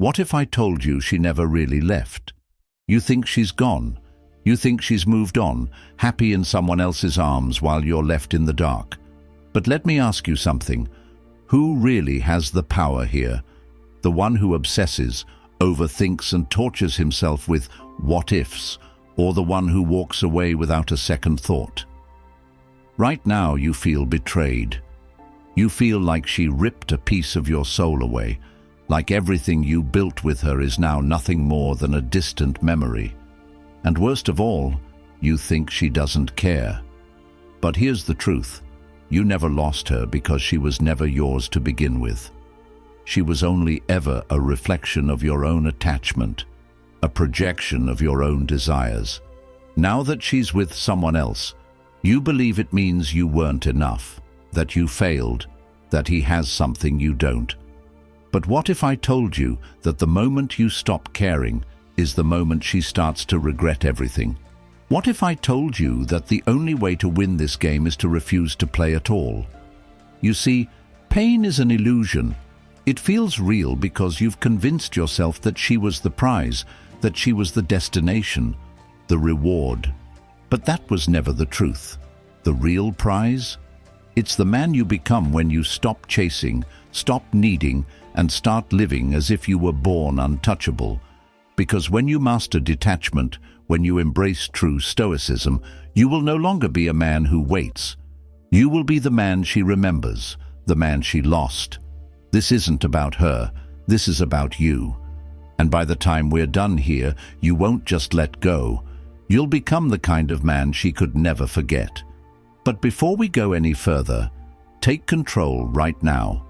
What if I told you she never really left? You think she's gone. You think she's moved on, happy in someone else's arms while you're left in the dark. But let me ask you something. Who really has the power here? The one who obsesses, overthinks and tortures himself with what-ifs, or the one who walks away without a second thought? Right now you feel betrayed. You feel like she ripped a piece of your soul away, like everything you built with her is now nothing more than a distant memory. And worst of all, you think she doesn't care. But here's the truth. You never lost her because she was never yours to begin with. She was only ever a reflection of your own attachment, a projection of your own desires. Now that she's with someone else, you believe it means you weren't enough, that you failed, that he has something you don't. But what if I told you that the moment you stop caring is the moment she starts to regret everything? What if I told you that the only way to win this game is to refuse to play at all? You see, pain is an illusion. It feels real because you've convinced yourself that she was the prize, that she was the destination, the reward. But that was never the truth. The real prize? It's the man you become when you stop chasing, stop needing, and start living as if you were born untouchable. Because when you master detachment, when you embrace true Stoicism, you will no longer be a man who waits. You will be the man she remembers, the man she lost. This isn't about her, this is about you. And by the time we're done here, you won't just let go. You'll become the kind of man she could never forget. But before we go any further, take control right now.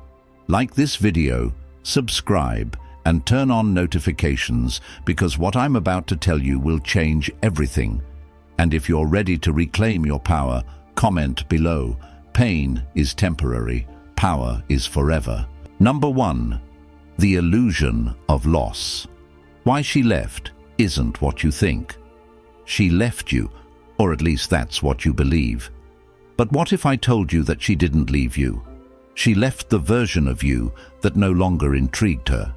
Like this video, subscribe, and turn on notifications because what I'm about to tell you will change everything. And if you're ready to reclaim your power, comment below. Pain is temporary, power is forever. Number 1. The illusion of loss. Why she left isn't what you think. She left you, or at least that's what you believe. But what if I told you that she didn't leave you? She left the version of you that no longer intrigued her.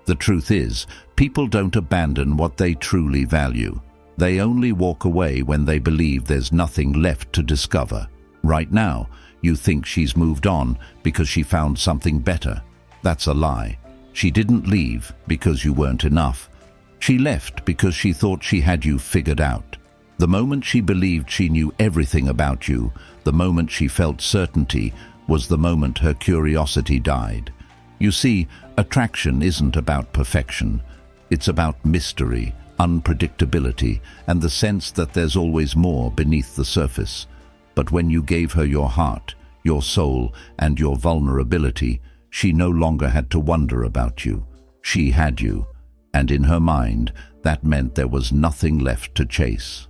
The truth is, people don't abandon what they truly value. They only walk away when they believe there's nothing left to discover. Right now, you think she's moved on because she found something better. That's a lie. She didn't leave because you weren't enough. She left because she thought she had you figured out. The moment she believed she knew everything about you, the moment she felt certainty, was the moment her curiosity died. You see, attraction isn't about perfection. It's about mystery, unpredictability, and the sense that there's always more beneath the surface. But when you gave her your heart, your soul, and your vulnerability, she no longer had to wonder about you. She had you, and in her mind, that meant there was nothing left to chase.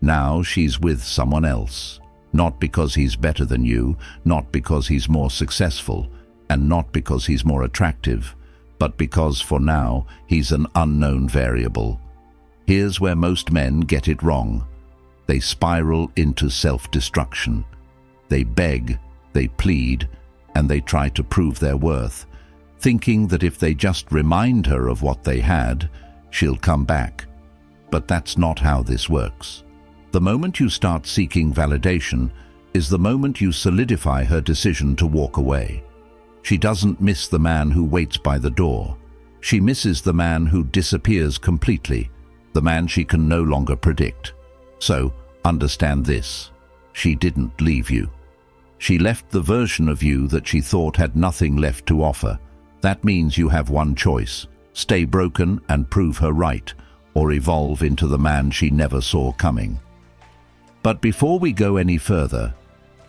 Now she's with someone else. Not because he's better than you, not because he's more successful, and not because he's more attractive, but because for now he's an unknown variable. Here's where most men get it wrong. They spiral into self-destruction. They beg, they plead, and they try to prove their worth, thinking that if they just remind her of what they had, she'll come back. But that's not how this works. The moment you start seeking validation is the moment you solidify her decision to walk away. She doesn't miss the man who waits by the door. She misses the man who disappears completely, the man she can no longer predict. So, understand this. She didn't leave you. She left the version of you that she thought had nothing left to offer. That means you have one choice: stay broken and prove her right, or evolve into the man she never saw coming. But before we go any further,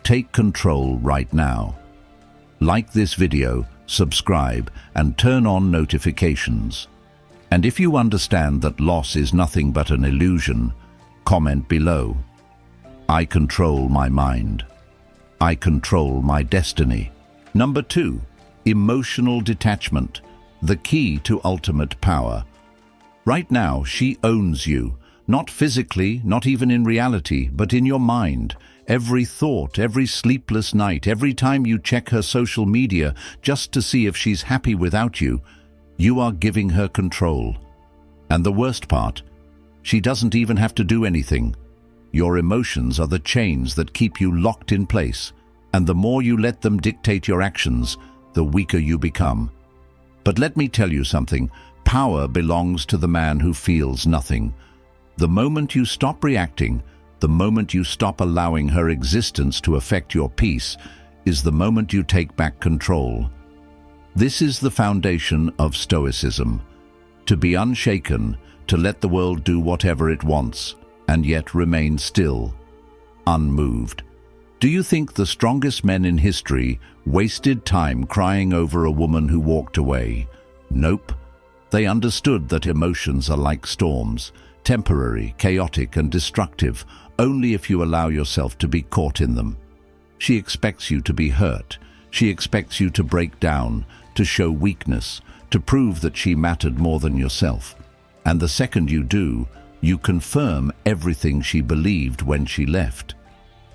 take control right now. Like this video, subscribe, and turn on notifications. And if you understand that loss is nothing but an illusion, comment below. I control my mind. I control my destiny. Number 2, emotional detachment, the key to ultimate power. Right now, she owns you. Not physically, not even in reality, but in your mind. Every thought, every sleepless night, every time you check her social media just to see if she's happy without you, You are giving her control. And the worst part, she doesn't even have to do anything. Your emotions are the chains that keep you locked in place, and the more you let them dictate your actions, the weaker you become. But let me tell you something, power belongs to the man who feels nothing. The moment you stop reacting, the moment you stop allowing her existence to affect your peace, is the moment you take back control. This is the foundation of Stoicism. To be unshaken, to let the world do whatever it wants, and yet remain still, unmoved. Do you think the strongest men in history wasted time crying over a woman who walked away? Nope. They understood that emotions are like storms, temporary, chaotic, and destructive, only if you allow yourself to be caught in them. She expects you to be hurt. She expects you to break down, to show weakness, to prove that she mattered more than yourself. And the second you do, you confirm everything she believed when she left.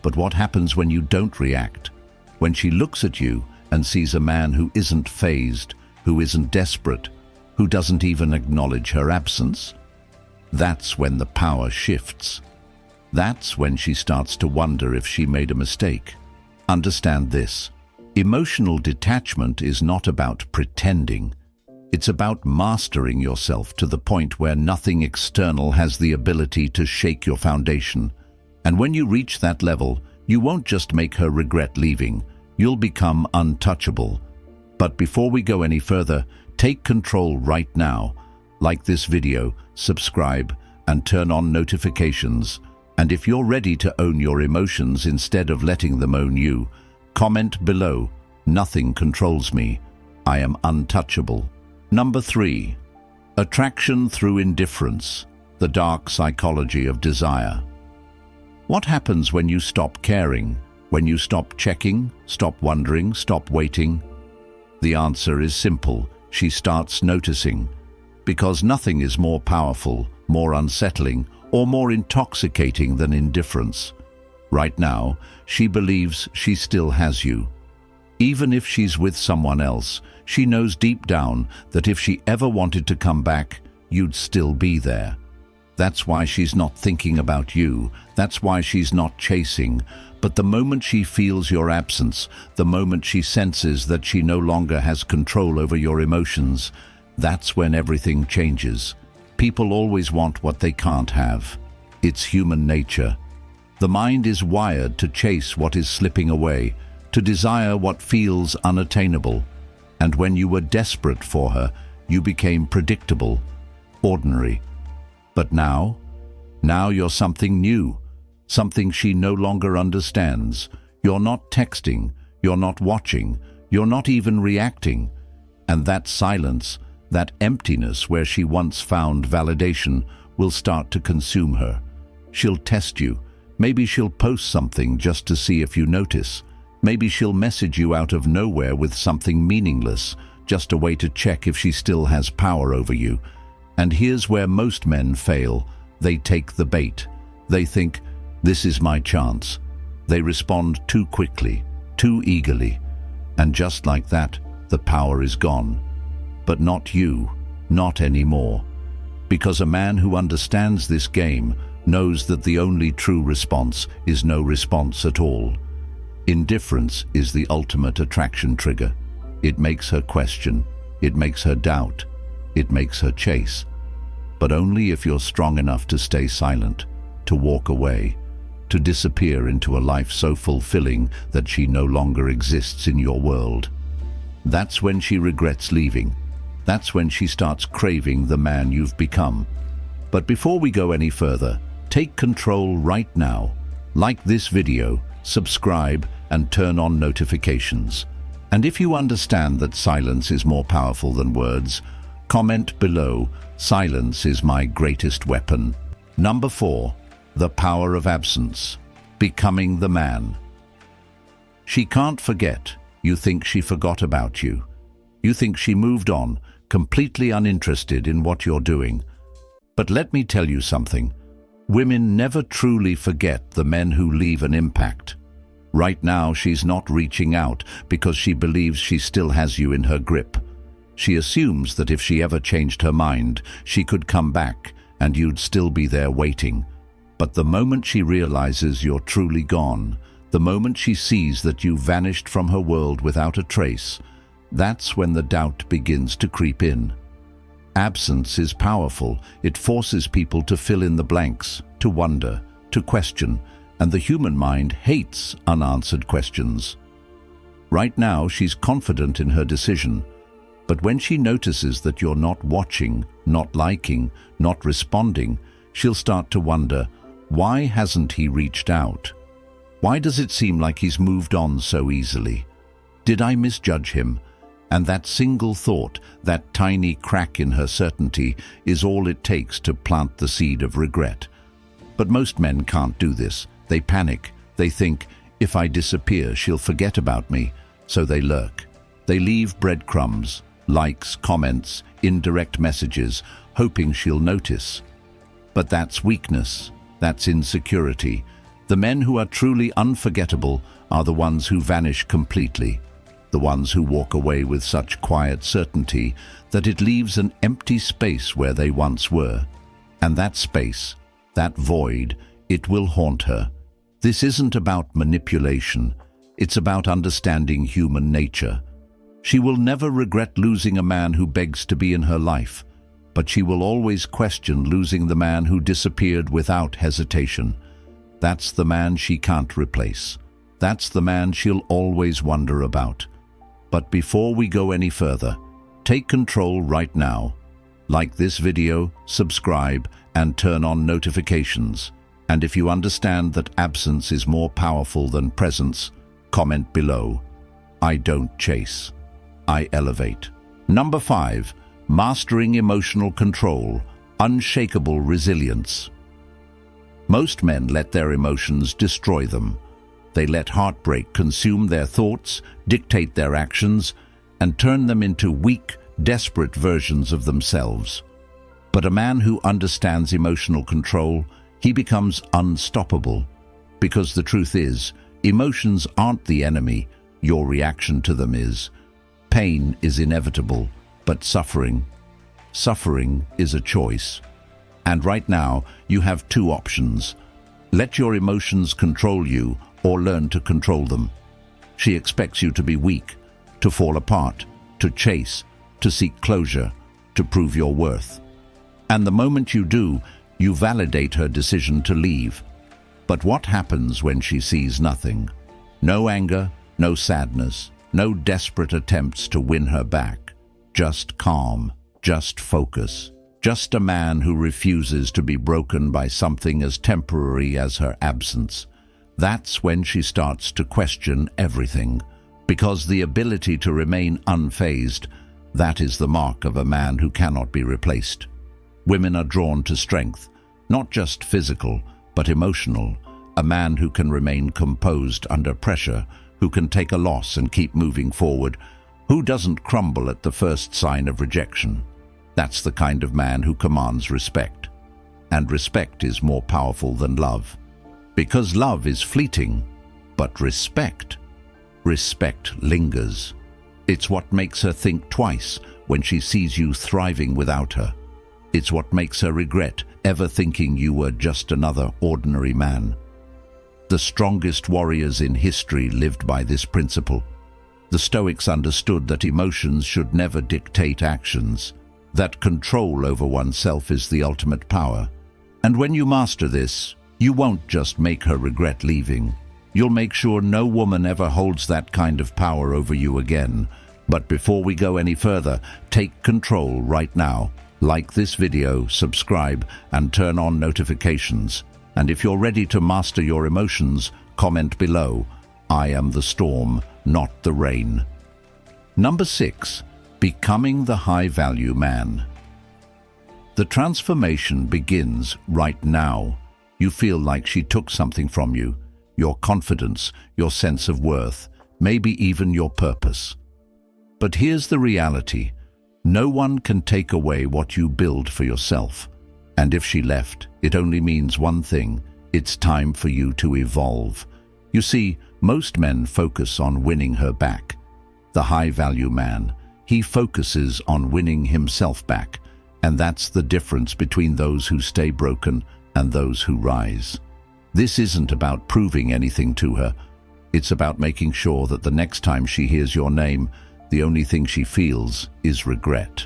But what happens when you don't react? When she looks at you and sees a man who isn't fazed, who isn't desperate, who doesn't even acknowledge her absence? That's when the power shifts. That's when she starts to wonder if she made a mistake. Understand this. Emotional detachment is not about pretending. It's about mastering yourself to the point where nothing external has the ability to shake your foundation. And when you reach that level, you won't just make her regret leaving. You'll become untouchable. But before we go any further, take control right now. Like this video, subscribe, and turn on notifications. And if you're ready to own your emotions instead of letting them own you, comment below, "Nothing controls me. I am untouchable." Number 3. Attraction through indifference, the dark psychology of desire. What happens when you stop caring, when you stop checking, stop wondering, stop waiting? The answer is simple. She starts noticing. Because nothing is more powerful, more unsettling, or more intoxicating than indifference. Right now, she believes she still has you. Even if she's with someone else, she knows deep down that if she ever wanted to come back, you'd still be there. That's why she's not thinking about you. That's why she's not chasing. But the moment she feels your absence, the moment she senses that she no longer has control over your emotions, that's when everything changes. People always want what they can't have. It's human nature. The mind is wired to chase what is slipping away, to desire what feels unattainable. And when you were desperate for her, you became predictable, ordinary. But now you're something new, something she no longer understands. You're not texting, you're not watching, you're not even reacting. And that silence, that emptiness where she once found validation, will start to consume her. She'll test you. Maybe she'll post something just to see if you notice. Maybe she'll message you out of nowhere with something meaningless, just a way to check if she still has power over you. And here's where most men fail. They take the bait. They think, "This is my chance." They respond too quickly, too eagerly. And just like that, the power is gone. But not you, not anymore. Because a man who understands this game knows that the only true response is no response at all. Indifference is the ultimate attraction trigger. It makes her question. It makes her doubt. It makes her chase. But only if you're strong enough to stay silent, to walk away, to disappear into a life so fulfilling that she no longer exists in your world. That's when she regrets leaving. That's when she starts craving the man you've become. But before we go any further, take control right now. Like this video, subscribe, and turn on notifications. And if you understand that silence is more powerful than words, comment below, "Silence is my greatest weapon." Number 4. The power of absence. Becoming the man. She can't forget. You think she forgot about you. You think she moved on, completely uninterested in what you're doing. But let me tell you something. Women never truly forget the men who leave an impact. Right now, she's not reaching out because she believes she still has you in her grip. She assumes that if she ever changed her mind, she could come back and you'd still be there waiting. But the moment she realizes you're truly gone, the moment she sees that you vanished from her world without a trace, that's when the doubt begins to creep in. Absence is powerful. It forces people to fill in the blanks, to wonder, to question, and the human mind hates unanswered questions. Right now, she's confident in her decision, but when she notices that you're not watching, not liking, not responding, she'll start to wonder, why hasn't he reached out? Why does it seem like he's moved on so easily? Did I misjudge him? And that single thought, that tiny crack in her certainty, is all it takes to plant the seed of regret. But most men can't do this. They panic. They think, if I disappear, she'll forget about me. So they lurk. They leave breadcrumbs, likes, comments, indirect messages, hoping she'll notice. But that's weakness. That's insecurity. The men who are truly unforgettable are the ones who vanish completely. The ones who walk away with such quiet certainty that it leaves an empty space where they once were. And that space, that void, it will haunt her. This isn't about manipulation. It's about understanding human nature. She will never regret losing a man who begs to be in her life, but she will always question losing the man who disappeared without hesitation. That's the man she can't replace. That's the man she'll always wonder about. But before we go any further, take control right now. Like this video, subscribe, and turn on notifications. And if you understand that absence is more powerful than presence, comment below. I don't chase. I elevate. Number 5. Mastering emotional control. Unshakable resilience. Most men let their emotions destroy them. They let heartbreak consume their thoughts, dictate their actions, and turn them into weak, desperate versions of themselves. But a man who understands emotional control, he becomes unstoppable. Because the truth is, emotions aren't the enemy, your reaction to them is. Pain is inevitable, but suffering is a choice. And right now, you have two options. Let your emotions control you, or learn to control them. She expects you to be weak, to fall apart, to chase, to seek closure, to prove your worth. And the moment you do, you validate her decision to leave. But what happens when she sees nothing? No anger, no sadness, no desperate attempts to win her back. Just calm, just focus. Just a man who refuses to be broken by something as temporary as her absence. That's when she starts to question everything, because the ability to remain unfazed, that is the mark of a man who cannot be replaced. Women are drawn to strength, not just physical, but emotional. A man who can remain composed under pressure, who can take a loss and keep moving forward, who doesn't crumble at the first sign of rejection. That's the kind of man who commands respect. And respect is more powerful than love. Because love is fleeting, but respect lingers. It's what makes her think twice when she sees you thriving without her. It's what makes her regret ever thinking you were just another ordinary man. The strongest warriors in history lived by this principle. The Stoics understood that emotions should never dictate actions, that control over oneself is the ultimate power. And when you master this, you won't just make her regret leaving. You'll make sure no woman ever holds that kind of power over you again. But before we go any further, take control right now. Like this video, subscribe, and turn on notifications. And if you're ready to master your emotions, comment below. I am the storm, not the rain. Number 6. Becoming the high-value man. The transformation begins right now. You feel like she took something from you, your confidence, your sense of worth, maybe even your purpose. But here's the reality. No one can take away what you build for yourself. And if she left, it only means one thing. It's time for you to evolve. You see, most men focus on winning her back. The high-value man, He focuses on winning himself back, and that's the difference between those who stay broken and those who rise. This isn't about proving anything to her. It's about making sure that the next time she hears your name, the only thing she feels is regret.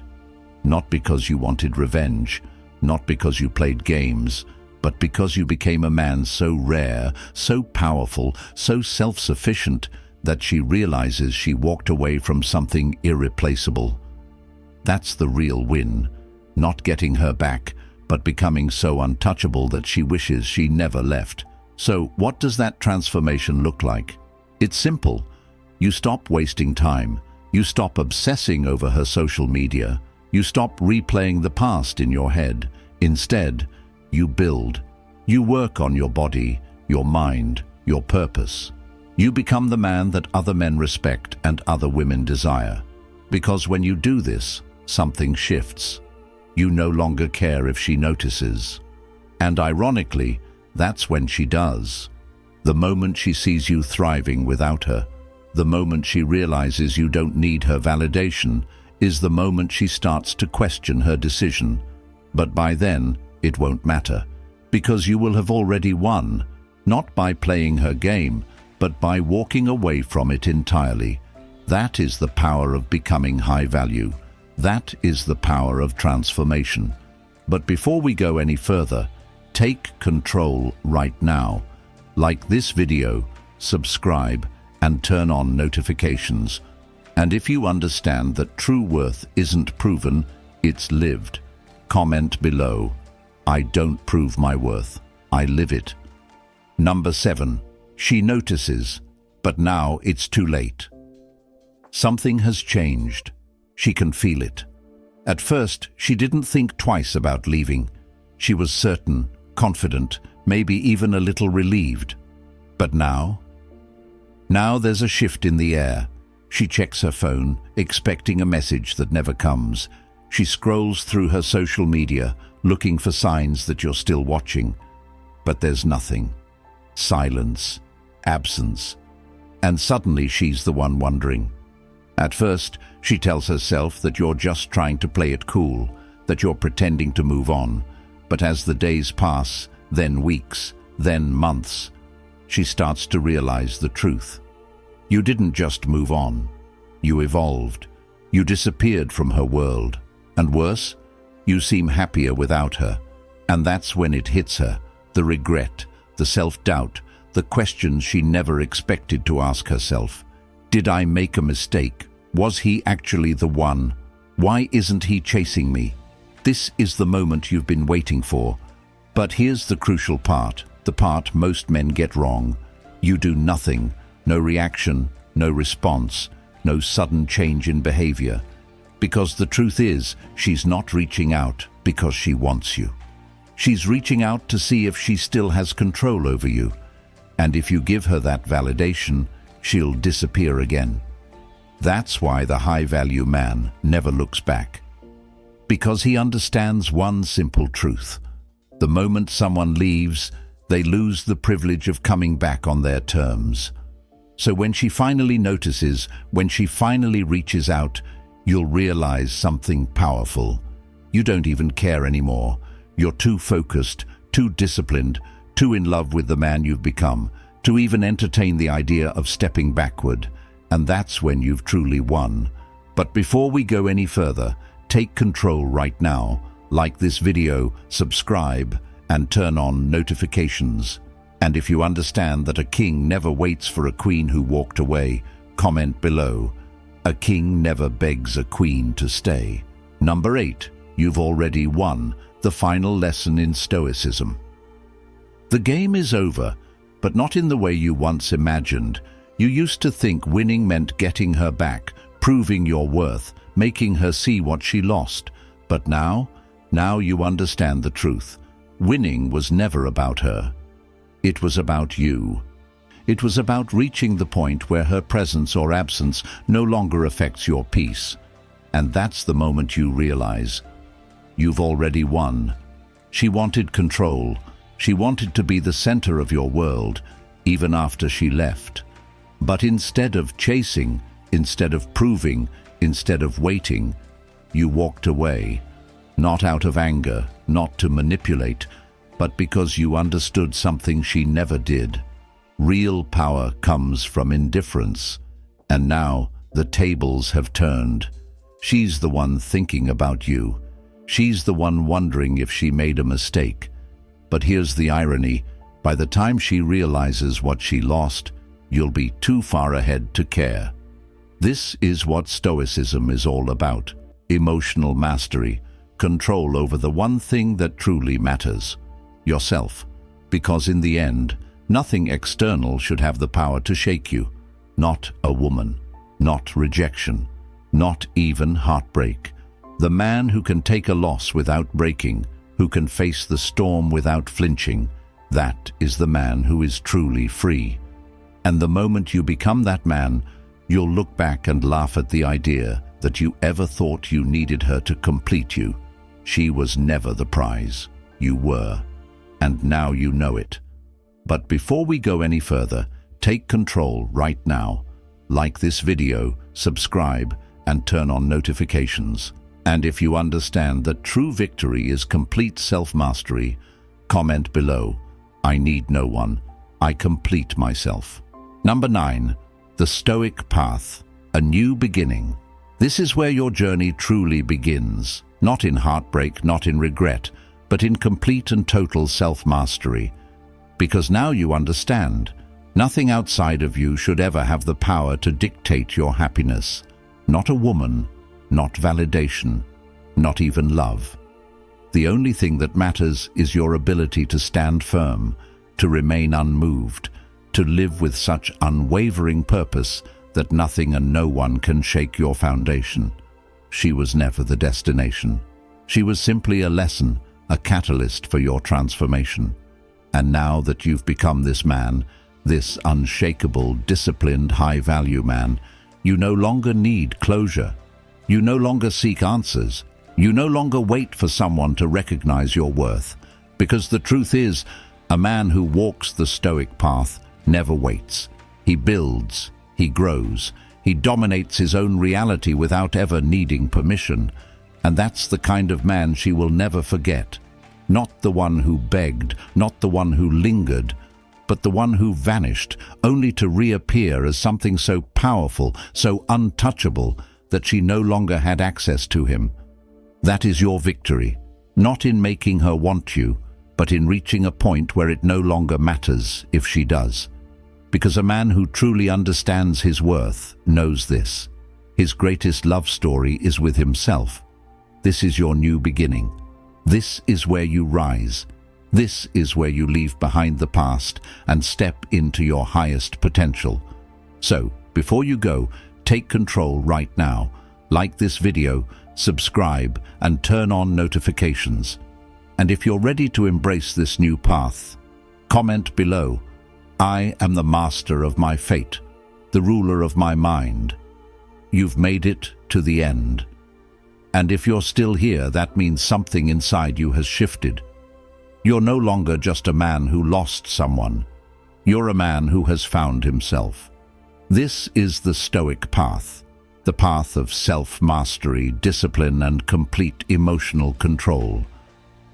Not because you wanted revenge, not because you played games, but because you became a man so rare, so powerful, so self-sufficient that she realizes she walked away from something irreplaceable. That's the real win, not getting her back, but becoming so untouchable that she wishes she never left. So what does that transformation look like? It's simple. You stop wasting time. You stop obsessing over her social media. You stop replaying the past in your head. Instead, you build. You work on your body, your mind, your purpose. You become the man that other men respect and other women desire. Because when you do this, something shifts. You no longer care if she notices. And ironically, that's when she does. The moment she sees you thriving without her, the moment she realizes you don't need her validation, is the moment she starts to question her decision. But by then, it won't matter, because you will have already won, not by playing her game, but by walking away from it entirely. That is the power of becoming high value. That is the power of transformation. But before we go any further, take control right now. Like this video, subscribe, and turn on notifications. And if you understand that true worth isn't proven, it's lived, comment below. I don't prove my worth, I live it. Number 7. She notices, but now it's too late. Something has changed. She can feel it. At first, she didn't think twice about leaving. She was certain, confident, maybe even a little relieved. But now there's a shift in the air. She checks her phone, expecting a message that never comes. She scrolls through her social media, looking for signs that you're still watching. But there's nothing. Silence, absence. And suddenly she's the one wondering. At first, she tells herself that you're just trying to play it cool, that you're pretending to move on. But as the days pass, then weeks, then months, she starts to realize the truth. You didn't just move on. You evolved. You disappeared from her world. And worse, you seem happier without her. And that's when it hits her, the regret, the self-doubt, the questions she never expected to ask herself. Did I make a mistake? Was he actually the one? Why isn't he chasing me? This is the moment you've been waiting for. But here's the crucial part, the part most men get wrong. You do nothing, no reaction, no response, no sudden change in behavior. Because the truth is, she's not reaching out because she wants you. She's reaching out to see if she still has control over you. And if you give her that validation, she'll disappear again. That's why the high-value man never looks back. Because he understands one simple truth. The moment someone leaves, they lose the privilege of coming back on their terms. So when she finally notices, when she finally reaches out, you'll realize something powerful. You don't even care anymore. You're too focused, too disciplined, too in love with the man you've become, to even entertain the idea of stepping backward. And that's when you've truly won. But before we go any further, take control right now. Like this video, subscribe, and turn on notifications. And if you understand that a king never waits for a queen who walked away, comment below. A king never begs a queen to stay. Number 8. You've already won. The final lesson in Stoicism. The game is over, but not in the way you once imagined. You used to think winning meant getting her back, proving your worth, making her see what she lost. But now you understand the truth. Winning was never about her. It was about you. It was about reaching the point where her presence or absence no longer affects your peace. And that's the moment you realize you've already won. She wanted control. She wanted to be the center of your world, even after she left. But instead of chasing, instead of proving, instead of waiting, you walked away, not out of anger, not to manipulate, but because you understood something she never did. Real power comes from indifference, and now the tables have turned. She's the one thinking about you. She's the one wondering if she made a mistake. But here's the irony. By the time she realizes what she lost, you'll be too far ahead to care. This is what Stoicism is all about. Emotional mastery, control over the one thing that truly matters, yourself. Because in the end, nothing external should have the power to shake you. Not a woman, not rejection, not even heartbreak. The man who can take a loss without breaking, who can face the storm without flinching, that is the man who is truly free. And the moment you become that man, you'll look back and laugh at the idea that you ever thought you needed her to complete you. She was never the prize. You were. And now you know it. But before we go any further, take control right now. Like this video, subscribe, and turn on notifications. And if you understand that true victory is complete self-mastery, comment below. I need no one. I complete myself. Number 9. The Stoic Path. A new beginning. This is where your journey truly begins. Not in heartbreak, not in regret, but in complete and total self-mastery. Because now you understand. Nothing outside of you should ever have the power to dictate your happiness. Not a woman, not validation, not even love. The only thing that matters is your ability to stand firm, to remain unmoved, to live with such unwavering purpose that nothing and no one can shake your foundation. She was never the destination. She was simply a lesson, a catalyst for your transformation. And now that you've become this man, this unshakable, disciplined, high-value man, you no longer need closure. You no longer seek answers. You no longer wait for someone to recognize your worth. Because the truth is, a man who walks the Stoic path never waits. He builds, he grows, he dominates his own reality without ever needing permission. And that's the kind of man she will never forget. Not the one who begged, not the one who lingered, but the one who vanished, only to reappear as something so powerful, so untouchable, that she no longer had access to him. That is your victory, not in making her want you, but in reaching a point where it no longer matters if she does. Because a man who truly understands his worth knows this. His greatest love story is with himself. This is your new beginning. This is where you rise. This is where you leave behind the past and step into your highest potential. So, before you go, take control right now. Like this video, subscribe, and turn on notifications. And if you're ready to embrace this new path, comment below. I am the master of my fate, the ruler of my mind. You've made it to the end. And if you're still here, that means something inside you has shifted. You're no longer just a man who lost someone. You're a man who has found himself. This is the Stoic path, the path of self-mastery, discipline, and complete emotional control.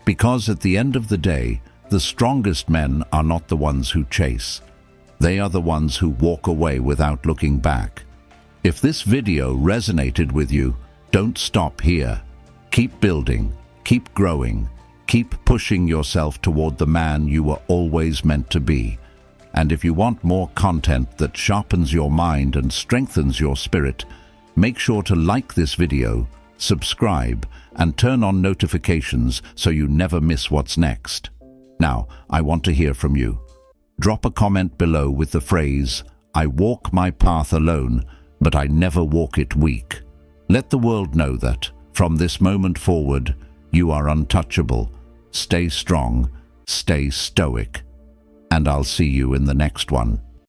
Because at the end of the day, the strongest men are not the ones who chase. They are the ones who walk away without looking back. If this video resonated with you, don't stop here. Keep building, keep growing, keep pushing yourself toward the man you were always meant to be. And if you want more content that sharpens your mind and strengthens your spirit, make sure to like this video, subscribe, and turn on notifications so you never miss what's next. Now, I want to hear from you. Drop a comment below with the phrase, "I walk my path alone, but I never walk it weak." Let the world know that, from this moment forward, you are untouchable. Stay strong, stay stoic, and I'll see you in the next one.